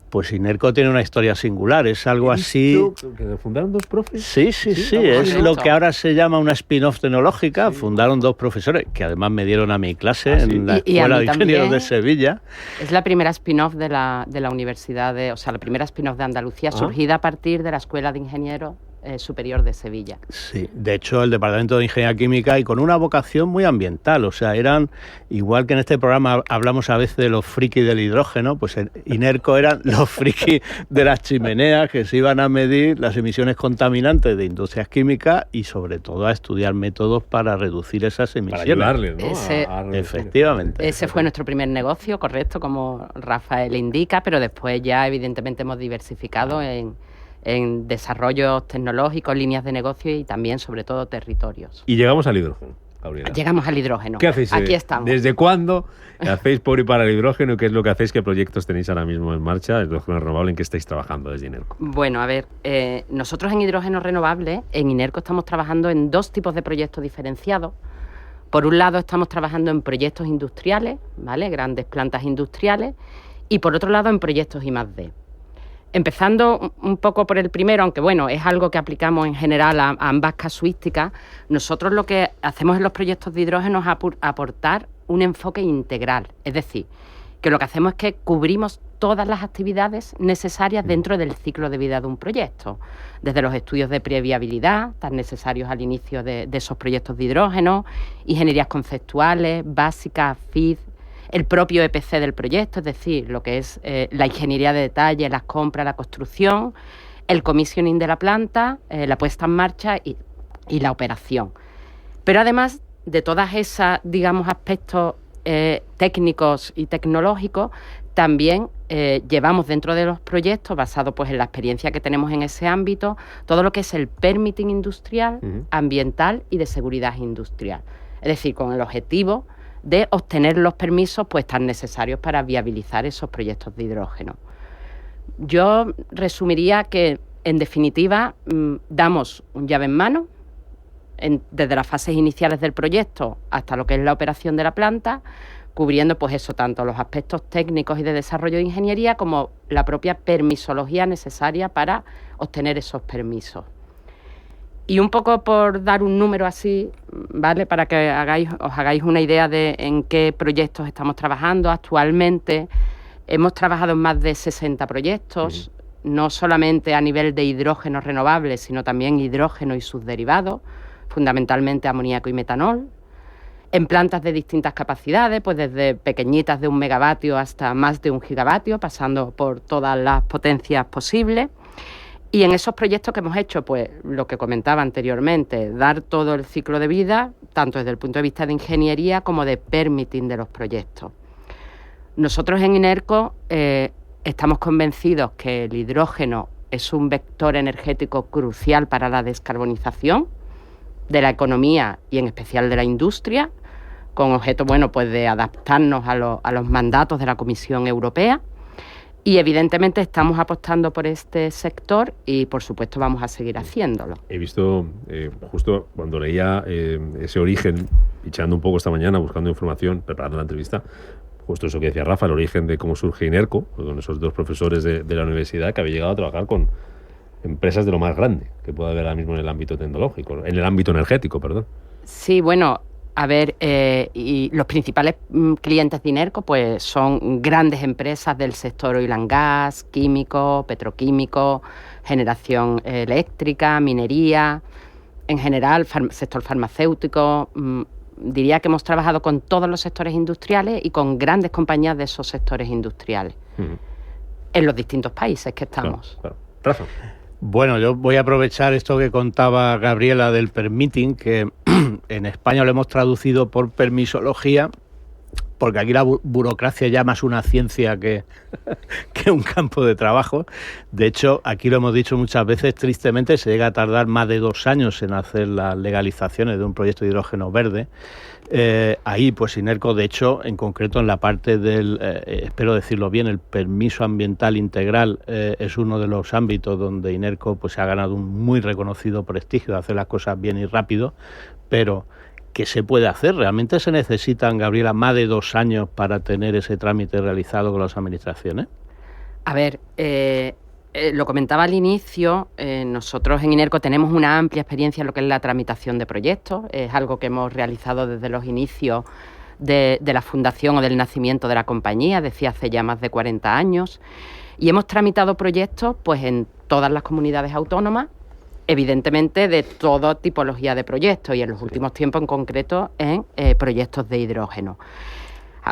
pues INERCO tiene una historia singular, es algo así... ¿Que fundaron dos profes? Sí, es lo que ahora se llama una spin-off tecnológica. Sí. Fundaron dos profesores, que además me dieron a mi clase en la Escuela de Ingenieros de Sevilla. Es la primera spin-off de la universidad, la primera spin-off de Andalucía, surgida a partir de la Escuela de Ingenieros Superior de Sevilla. Sí, de hecho el Departamento de Ingeniería Química, y con una vocación muy ambiental, o sea, eran, igual que en este programa hablamos a veces de los frikis del hidrógeno, pues en INERCO eran los frikis de las chimeneas que se iban a medir las emisiones contaminantes de industrias químicas y sobre todo a estudiar métodos para reducir esas emisiones. Para ayudarles, ¿no? Efectivamente. Ese fue nuestro primer negocio, correcto, como Rafael indica, pero después ya evidentemente hemos diversificado en desarrollos tecnológicos, líneas de negocio y también, sobre todo, territorios. Y llegamos al hidrógeno, Gabriela. Llegamos al hidrógeno. ¿Qué hacéis? Aquí estamos. ¿Desde cuándo hacéis por y para el hidrógeno? ¿Qué es lo que hacéis? ¿Qué proyectos tenéis ahora mismo en marcha? ¿El hidrógeno renovable en qué estáis trabajando desde INERCO? Bueno, a ver, nosotros en hidrógeno renovable, en INERCO estamos trabajando en dos tipos de proyectos diferenciados. Por un lado, estamos trabajando en proyectos industriales, ¿vale? Grandes plantas industriales, y por otro lado, en proyectos I+D. Empezando un poco por el primero, aunque bueno, es algo que aplicamos en general a ambas casuísticas, nosotros lo que hacemos en los proyectos de hidrógeno es aportar un enfoque integral. Es decir, que lo que hacemos es que cubrimos todas las actividades necesarias dentro del ciclo de vida de un proyecto, desde los estudios de previabilidad, tan necesarios al inicio de esos proyectos de hidrógeno, ingenierías conceptuales, básicas, FID, el propio EPC del proyecto, es decir, lo que es la ingeniería de detalle, las compras, la construcción, el commissioning de la planta, la puesta en marcha y la operación. Pero además de todas esas, digamos, aspectos técnicos y tecnológicos, también llevamos dentro de los proyectos, basado pues en la experiencia que tenemos en ese ámbito, todo lo que es el permitting industrial, ambiental y de seguridad industrial. Es decir, con el objetivo de obtener los permisos pues tan necesarios para viabilizar esos proyectos de hidrógeno. Yo resumiría que, en definitiva, damos un llave en mano, desde las fases iniciales del proyecto hasta lo que es la operación de la planta, cubriendo pues eso, tanto los aspectos técnicos y de desarrollo de ingeniería como la propia permisología necesaria para obtener esos permisos. Y un poco por dar un número así, ¿vale?, para que os hagáis una idea de en qué proyectos estamos trabajando actualmente. Hemos trabajado en más de 60 proyectos, no solamente a nivel de hidrógeno renovable, sino también hidrógeno y sus derivados, fundamentalmente amoníaco y metanol, en plantas de distintas capacidades, pues desde pequeñitas de 1 megavatio hasta más de 1 gigavatio, pasando por todas las potencias posibles. Y en esos proyectos que hemos hecho, pues lo que comentaba anteriormente, dar todo el ciclo de vida, tanto desde el punto de vista de ingeniería como de permitting de los proyectos. Nosotros en INERCO estamos convencidos que el hidrógeno es un vector energético crucial para la descarbonización de la economía y en especial de la industria, con objeto, bueno, pues de adaptarnos a los mandatos de la Comisión Europea. Y evidentemente estamos apostando por este sector y por supuesto vamos a seguir haciéndolo. He visto, justo cuando leía ese origen, pichando un poco esta mañana, buscando información, preparando la entrevista, justo eso que decía Rafa, el origen de cómo surge INERCO, con esos 2 profesores de la universidad que había llegado a trabajar con empresas de lo más grande que puede haber ahora mismo en el ámbito tecnológico, en el ámbito energético, perdón. Sí, bueno, a ver, y los principales clientes de INERCO pues son grandes empresas del sector oil and gas, químico, petroquímico, generación eléctrica, minería, en general, sector farmacéutico. Diría que hemos trabajado con todos los sectores industriales y con grandes compañías de esos sectores industriales en los distintos países que estamos. Claro. Rafa. Bueno, yo voy a aprovechar esto que contaba Gabriela del permitting, que en España lo hemos traducido por permisología, porque aquí la burocracia ya más una ciencia que un campo de trabajo. De hecho, aquí lo hemos dicho muchas veces, tristemente se llega a tardar más de 2 años en hacer las legalizaciones de un proyecto de hidrógeno verde. Ahí, pues INERCO, de hecho, en concreto en la parte del, espero decirlo bien, el permiso ambiental integral, es uno de los ámbitos donde INERCO pues, se ha ganado un muy reconocido prestigio de hacer las cosas bien y rápido, pero ¿qué se puede hacer? ¿Realmente se necesitan, Gabriela, más de 2 años para tener ese trámite realizado con las administraciones? A ver, lo comentaba al inicio, nosotros en INERCO tenemos una amplia experiencia en lo que es la tramitación de proyectos. Es algo que hemos realizado desde los inicios de la fundación o del nacimiento de la compañía, decía hace ya más de 40 años. Y hemos tramitado proyectos pues, en todas las comunidades autónomas, evidentemente de toda tipología de proyectos y en los últimos tiempos en concreto en proyectos de hidrógeno.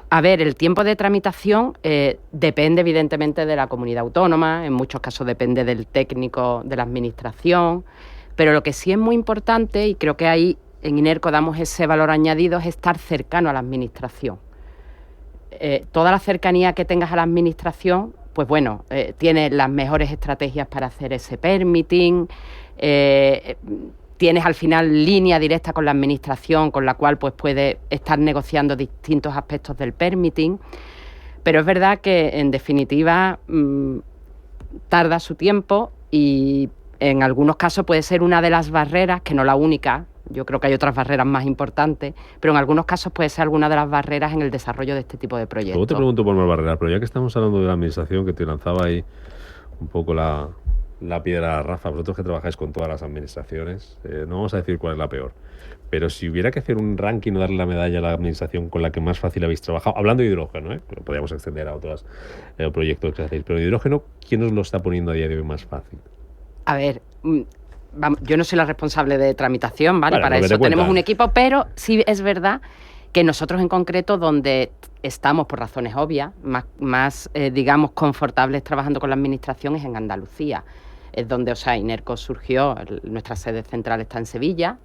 A ver, el tiempo de tramitación depende evidentemente de la comunidad autónoma, en muchos casos depende del técnico de la administración, pero lo que sí es muy importante, y creo que ahí en INERCO damos ese valor añadido, es estar cercano a la administración. Toda la cercanía que tengas a la administración, pues bueno, tiene las mejores estrategias para hacer ese permitting, tienes al final línea directa con la administración, con la cual pues puedes estar negociando distintos aspectos del permitting, pero es verdad que en definitiva tarda su tiempo y en algunos casos puede ser una de las barreras, que no la única. Yo creo que hay otras barreras más importantes, pero en algunos casos puede ser alguna de las barreras en el desarrollo de este tipo de proyectos. Luego te pregunto por más barreras, pero ya que estamos hablando de la administración, que te lanzaba ahí un poco la piedra, Rafa, vosotros que trabajáis con todas las administraciones, no vamos a decir cuál es la peor, pero si hubiera que hacer un ranking o darle la medalla a la administración con la que más fácil habéis trabajado, hablando de hidrógeno, lo podríamos extender a otros proyectos que hacéis, pero de hidrógeno, ¿quién os lo está poniendo a día de hoy más fácil? A ver, yo no soy la responsable de tramitación, ¿vale? Para eso tenemos un equipo, pero sí es verdad que nosotros en concreto, donde estamos por razones obvias, más digamos, confortables trabajando con la administración, es en Andalucía. Es donde, o sea, Inerco surgió, nuestra sede central está en Sevilla,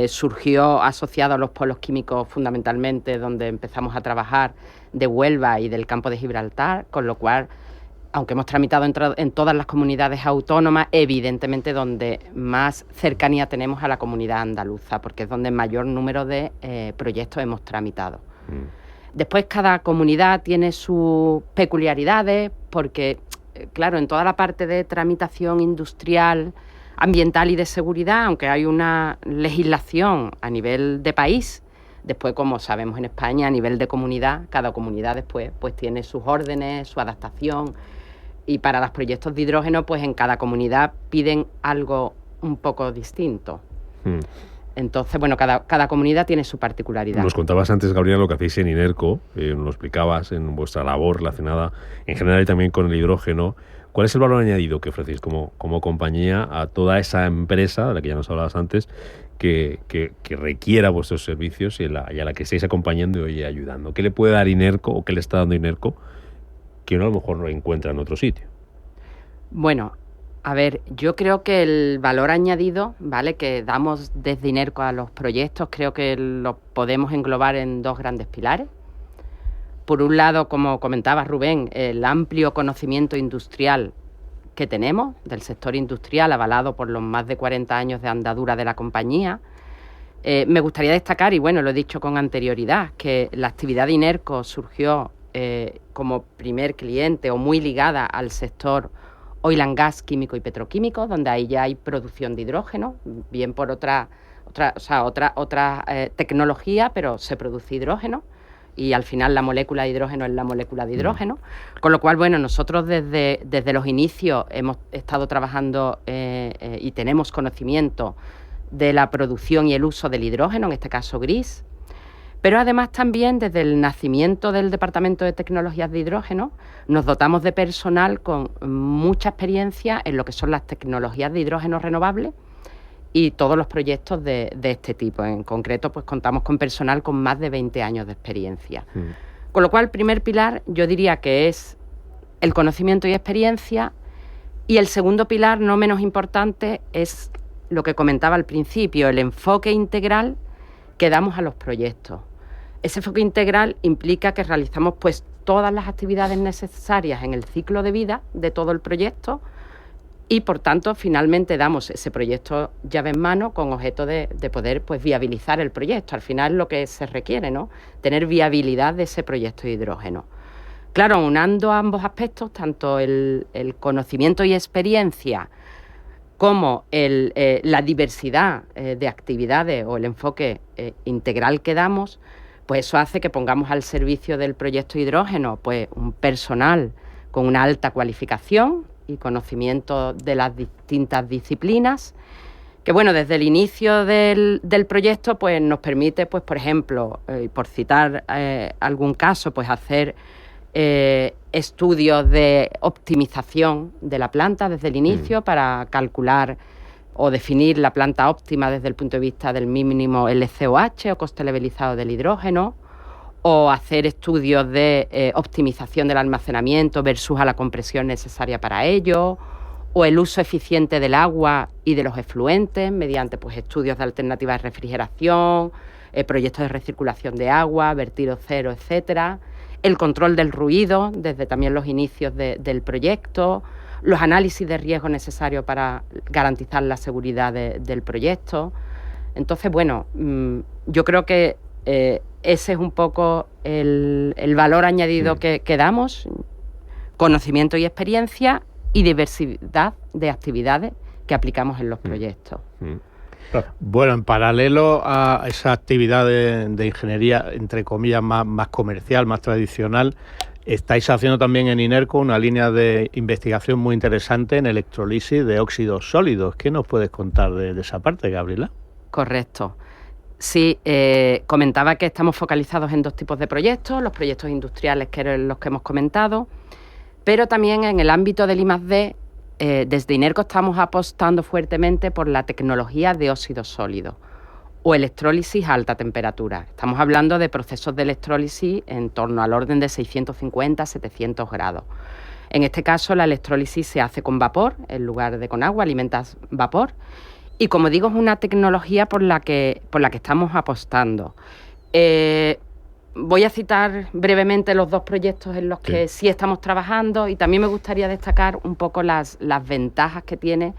surgió asociado a los polos químicos fundamentalmente, donde empezamos a trabajar de Huelva y del campo de Gibraltar, con lo cual, aunque hemos tramitado en todas las comunidades autónomas, evidentemente donde más cercanía tenemos a la comunidad andaluza, porque es donde mayor número de proyectos hemos tramitado. Después cada comunidad tiene sus peculiaridades, porque, claro, en toda la parte de tramitación industrial, ambiental y de seguridad, aunque hay una legislación a nivel de país, después, como sabemos en España, a nivel de comunidad, cada comunidad después pues tiene sus órdenes, su adaptación. Y para los proyectos de hidrógeno, pues en cada comunidad piden algo un poco distinto. Entonces, bueno, cada comunidad tiene su particularidad. Nos contabas antes, Gabriela, lo que hacéis en Inerco, nos lo explicabas en vuestra labor relacionada en general y también con el hidrógeno. ¿Cuál es el valor añadido que ofrecéis como compañía a toda esa empresa, de la que ya nos hablabas antes, que requiera vuestros servicios y a la que estáis acompañando y ayudando? ¿Qué le puede dar Inerco o qué le está dando Inerco que uno a lo mejor no encuentra en otro sitio? Bueno, a ver, yo creo que el valor añadido, ¿vale?, que damos desde Inerco a los proyectos, creo que lo podemos englobar en dos grandes pilares. Por un lado, como comentaba Rubén, el amplio conocimiento industrial que tenemos del sector industrial, avalado por los más de 40 años de andadura de la compañía. Me gustaría destacar, y bueno, lo he dicho con anterioridad, que la actividad de Inerco surgió como primer cliente o muy ligada al sector oil and gas químico y petroquímico, donde ahí ya hay producción de hidrógeno, bien por otra tecnología, pero se produce hidrógeno y al final la molécula de hidrógeno es la molécula de hidrógeno. Con lo cual, bueno, nosotros desde los inicios hemos estado trabajando y tenemos conocimiento de la producción y el uso del hidrógeno, en este caso gris. Pero además también desde el nacimiento del Departamento de Tecnologías de Hidrógeno nos dotamos de personal con mucha experiencia en lo que son las tecnologías de hidrógeno renovable y todos los proyectos de este tipo. En concreto, pues contamos con personal con más de 20 años de experiencia. Con lo cual, el primer pilar yo diría que es el conocimiento y experiencia, y el segundo pilar, no menos importante, es lo que comentaba al principio, el enfoque integral que damos a los proyectos. Ese enfoque integral implica que realizamos pues todas las actividades necesarias en el ciclo de vida de todo el proyecto y, por tanto, finalmente damos ese proyecto llave en mano con objeto de poder pues viabilizar el proyecto. Al final lo que se requiere, ¿no?, tener viabilidad de ese proyecto de hidrógeno. Claro, aunando ambos aspectos, tanto el conocimiento y experiencia como la diversidad de actividades o el enfoque integral que damos, pues eso hace que pongamos al servicio del proyecto de hidrógeno pues un personal con una alta cualificación y conocimiento de las distintas disciplinas, que bueno, desde el inicio del proyecto pues nos permite, pues por ejemplo, por citar algún caso, pues hacer estudios de optimización de la planta desde el inicio para calcular o definir la planta óptima desde el punto de vista del mínimo LCOH o coste levelizado del hidrógeno, o hacer estudios de optimización del almacenamiento versus a la compresión necesaria para ello, o el uso eficiente del agua y de los efluentes mediante pues estudios de alternativas de refrigeración, proyectos de recirculación de agua, vertido cero, etcétera. El control del ruido desde también los inicios del proyecto, los análisis de riesgo necesarios para garantizar la seguridad del proyecto. Entonces, bueno, yo creo que ese es un poco el valor añadido que damos, conocimiento y experiencia y diversidad de actividades que aplicamos en los proyectos. Bueno, en paralelo a esa actividad de ingeniería, entre comillas, más comercial, más tradicional, estáis haciendo también en Inerco una línea de investigación muy interesante en electrolisis de óxidos sólidos. ¿Qué nos puedes contar de esa parte, Gabriela? Correcto. Sí, comentaba que estamos focalizados en dos tipos de proyectos, los proyectos industriales, que eran los que hemos comentado, pero también en el ámbito del I+D, desde Inerco estamos apostando fuertemente por la tecnología de óxidos sólidos o electrólisis a alta temperatura. Estamos hablando de procesos de electrólisis en torno al orden de 650-700 grados. En este caso, la electrólisis se hace con vapor en lugar de con agua, alimentas vapor. Y como digo, es una tecnología por la que estamos apostando. Voy a citar brevemente los 2 proyectos en los que sí estamos trabajando, y también me gustaría destacar un poco las ventajas que tiene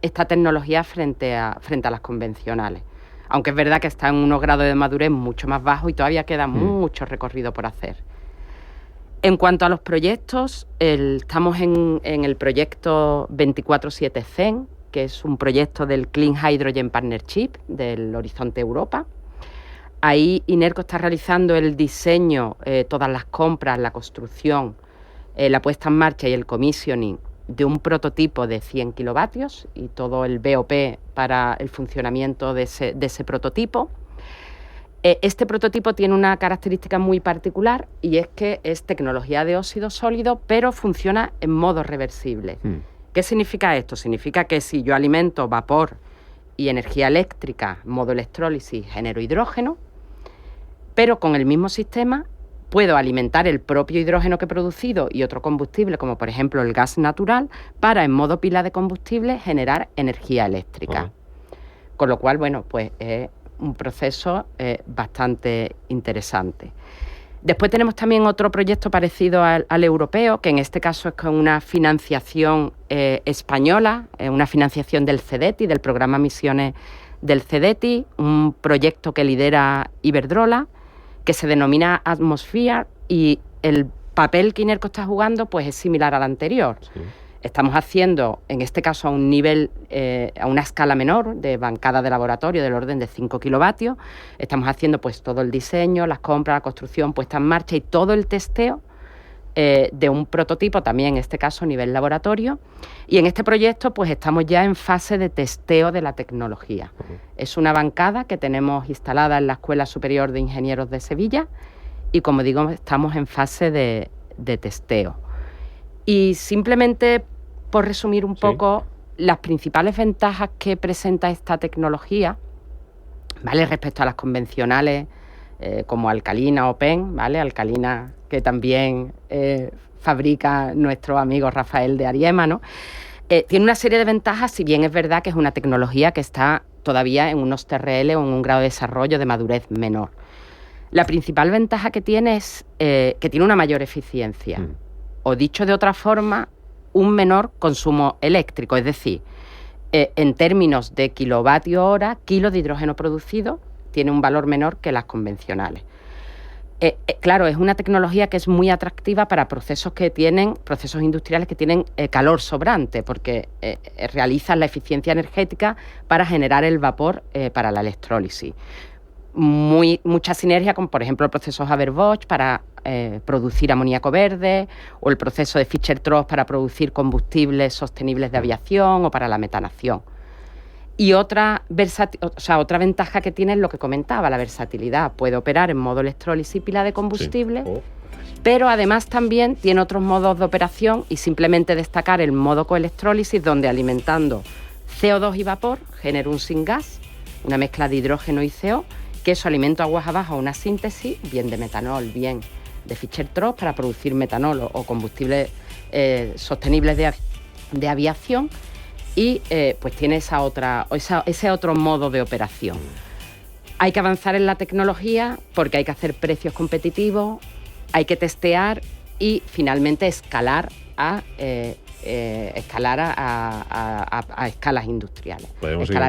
esta tecnología frente a las convencionales. Aunque es verdad que está en unos grados de madurez mucho más bajos y todavía queda mucho recorrido por hacer. En cuanto a los proyectos, estamos en el proyecto 24/7 CEN, que es un proyecto del Clean Hydrogen Partnership del Horizonte Europa. Ahí Inerco está realizando el diseño, todas las compras, la construcción, la puesta en marcha y el commissioning de un prototipo de 100 kilovatios y todo el BOP para el funcionamiento de ese prototipo. Este prototipo tiene una característica muy particular, y es que es tecnología de óxido sólido, pero funciona en modo reversible. ¿Qué significa esto? Significa que si yo alimento vapor y energía eléctrica, modo electrólisis, genero hidrógeno, pero con el mismo sistema puedo alimentar el propio hidrógeno que he producido y otro combustible, como por ejemplo el gas natural, para en modo pila de combustible generar energía eléctrica. Con lo cual, bueno, pues es un proceso bastante interesante. Después tenemos también otro proyecto parecido al europeo, que en este caso es con una financiación española, una financiación del CEDETI, del programa Misiones del CEDETI, un proyecto que lidera Iberdrola, que se denomina Atmosphere, y el papel que Inerco está jugando pues es similar al anterior. Sí. Estamos haciendo, en este caso a un nivel, a una escala menor de bancada de laboratorio del orden de 5 kilovatios. Estamos haciendo pues todo el diseño, las compras, la construcción, puesta en marcha y todo el testeo de un prototipo, también en este caso a nivel laboratorio. Y en este proyecto pues estamos ya en fase de testeo de la tecnología. Es una bancada que tenemos instalada en la Escuela Superior de Ingenieros de Sevilla y, como digo, estamos en fase de testeo. Y simplemente, por resumir un poco, las principales ventajas que presenta esta tecnología, ¿vale?, respecto a las convencionales como Alcalina o PEN, ¿vale? Alcalina, que también fabrica nuestro amigo Rafael de Ariema, ¿no? Tiene una serie de ventajas, si bien es verdad que es una tecnología que está todavía en unos TRL o en un grado de desarrollo de madurez menor. La principal ventaja que tiene es que tiene una mayor eficiencia. O dicho de otra forma, un menor consumo eléctrico, es decir, en términos de kilovatio hora, kilo de hidrógeno producido tiene un valor menor que las convencionales. Claro, es una tecnología que es muy atractiva para procesos industriales que tienen calor sobrante, porque realizan la eficiencia energética para generar el vapor para la electrólisis. Mucha sinergia con, por ejemplo, el proceso Haber-Bosch para producir amoníaco verde, o el proceso de Fischer-Tropsch para producir combustibles sostenibles de aviación o para la metanación. Y otra ventaja que tiene es lo que comentaba, la versatilidad. Puede operar en modo electrólisis y pila de combustible, pero además también tiene otros modos de operación, y simplemente destacar el modo coelectrólisis, donde alimentando CO2 y vapor genera un syngas, una mezcla de hidrógeno y CO, que eso alimento aguas abajo a una síntesis, bien de metanol, bien de Fischer-Tropsch para producir metanol o combustibles sostenibles de aviación, y pues tiene ese otro modo de operación. Hay que avanzar en la tecnología porque hay que hacer precios competitivos, hay que testear y finalmente escalar a escalas industriales,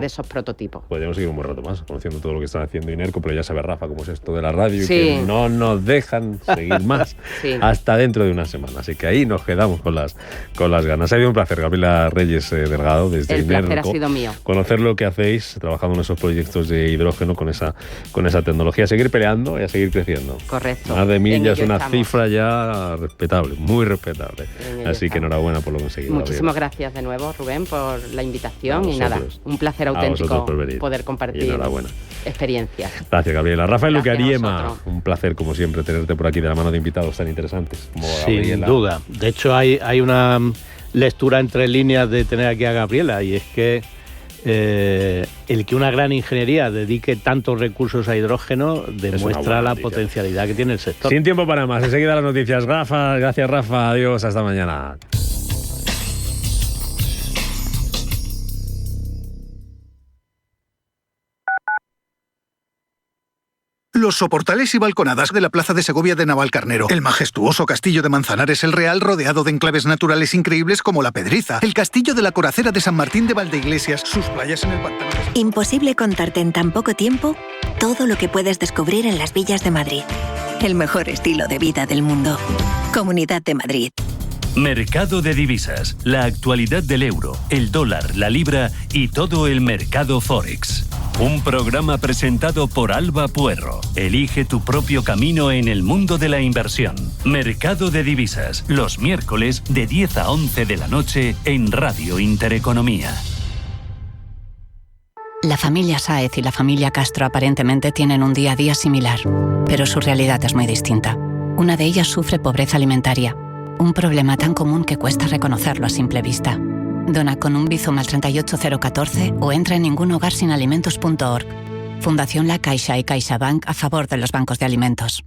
esos prototipos. Podríamos seguir un buen rato más conociendo todo lo que está haciendo Inerco, pero ya sabe Rafa cómo es esto de la radio, y que no nos dejan seguir más hasta dentro de una semana, así que ahí nos quedamos con las ganas. Ha sido un placer, Gabriela Reyes Delgado, desde Inerco. El placer ha sido mío. Conocer lo que hacéis trabajando en esos proyectos de hidrógeno con esa tecnología, seguir peleando y a seguir creciendo. Correcto. Más de 1000 ya es una cifra ya respetable, muy respetable. Así que enhorabuena por lo conseguido. Muchísimas gracias de nuevo, Rubén, por la invitación, y nada, un placer auténtico poder compartir experiencias. Gracias, Gabriela. Rafael Luque Ariema, un placer como siempre tenerte por aquí de la mano de invitados tan interesantes como Gabriela. Sin duda. De hecho, hay una lectura entre líneas de tener aquí a Gabriela, y es que el que una gran ingeniería dedique tantos recursos a hidrógeno demuestra la potencialidad que tiene el sector. Sin tiempo para más, enseguida las noticias. Gracias Rafa, adiós, hasta mañana. Los soportales y balconadas de la Plaza de Segovia de Navalcarnero, el majestuoso castillo de Manzanares el Real rodeado de enclaves naturales increíbles como La Pedriza, el castillo de la Coracera de San Martín de Valdeiglesias, sus playas en el pantano. Imposible contarte en tan poco tiempo todo lo que puedes descubrir en las villas de Madrid. El mejor estilo de vida del mundo. Comunidad de Madrid. Mercado de divisas, la actualidad del euro, el dólar, la libra y todo el mercado Forex. Un programa presentado por Alba Puerro. Elige tu propio camino en el mundo de la inversión. Mercado de divisas, los miércoles de 10 a 11 de la noche en Radio Intereconomía. La familia Sáez y la familia Castro aparentemente tienen un día a día similar, pero su realidad es muy distinta. Una de ellas sufre pobreza alimentaria, un problema tan común que cuesta reconocerlo a simple vista. Dona con un Bizum al 38014 o entra en ningunhogarsinalimentos.org. Fundación La Caixa y CaixaBank a favor de los bancos de alimentos.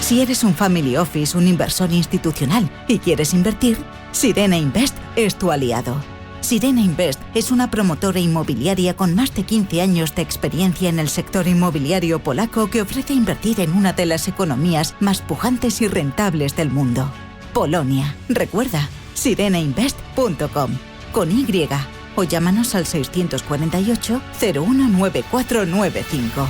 Si eres un family office, un inversor institucional y quieres invertir, Sirena Invest es tu aliado. Sirena Invest es una promotora inmobiliaria con más de 15 años de experiencia en el sector inmobiliario polaco que ofrece invertir en una de las economías más pujantes y rentables del mundo. Polonia. Recuerda, sirenainvest.com con Y o llámanos al 648 019495.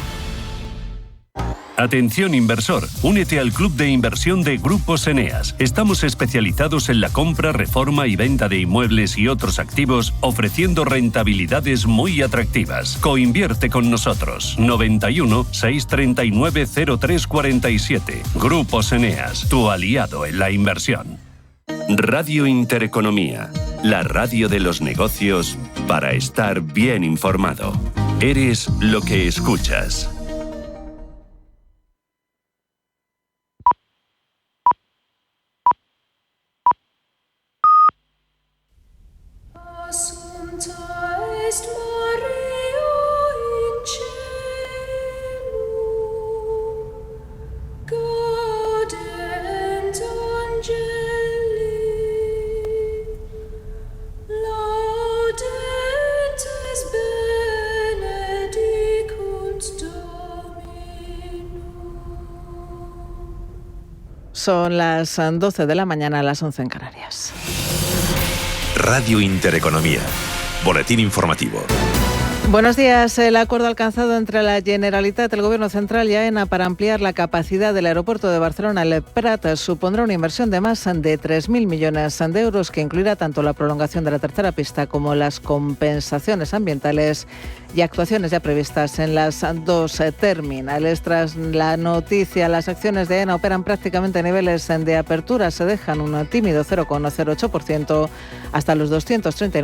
Atención inversor, únete al Club de Inversión de Grupos Eneas. Estamos especializados en la compra, reforma y venta de inmuebles y otros activos, ofreciendo rentabilidades muy atractivas. Coinvierte con nosotros. 91 639 0347. Grupos Eneas, tu aliado en la inversión. Radio Intereconomía, la radio de los negocios para estar bien informado. Eres lo que escuchas. Son las 12 de la mañana, a las 11 en Canarias. Radio Intereconomía. Boletín informativo. Buenos días. El acuerdo alcanzado entre la Generalitat, el Gobierno Central y AENA para ampliar la capacidad del aeropuerto de Barcelona, el Prat, supondrá una inversión de más de 3.000 millones de euros que incluirá tanto la prolongación de la tercera pista como las compensaciones ambientales y actuaciones ya previstas en las dos terminales. Tras la noticia, las acciones de AENA operan prácticamente a niveles de apertura. Se dejan un tímido 0,08% hasta los 239.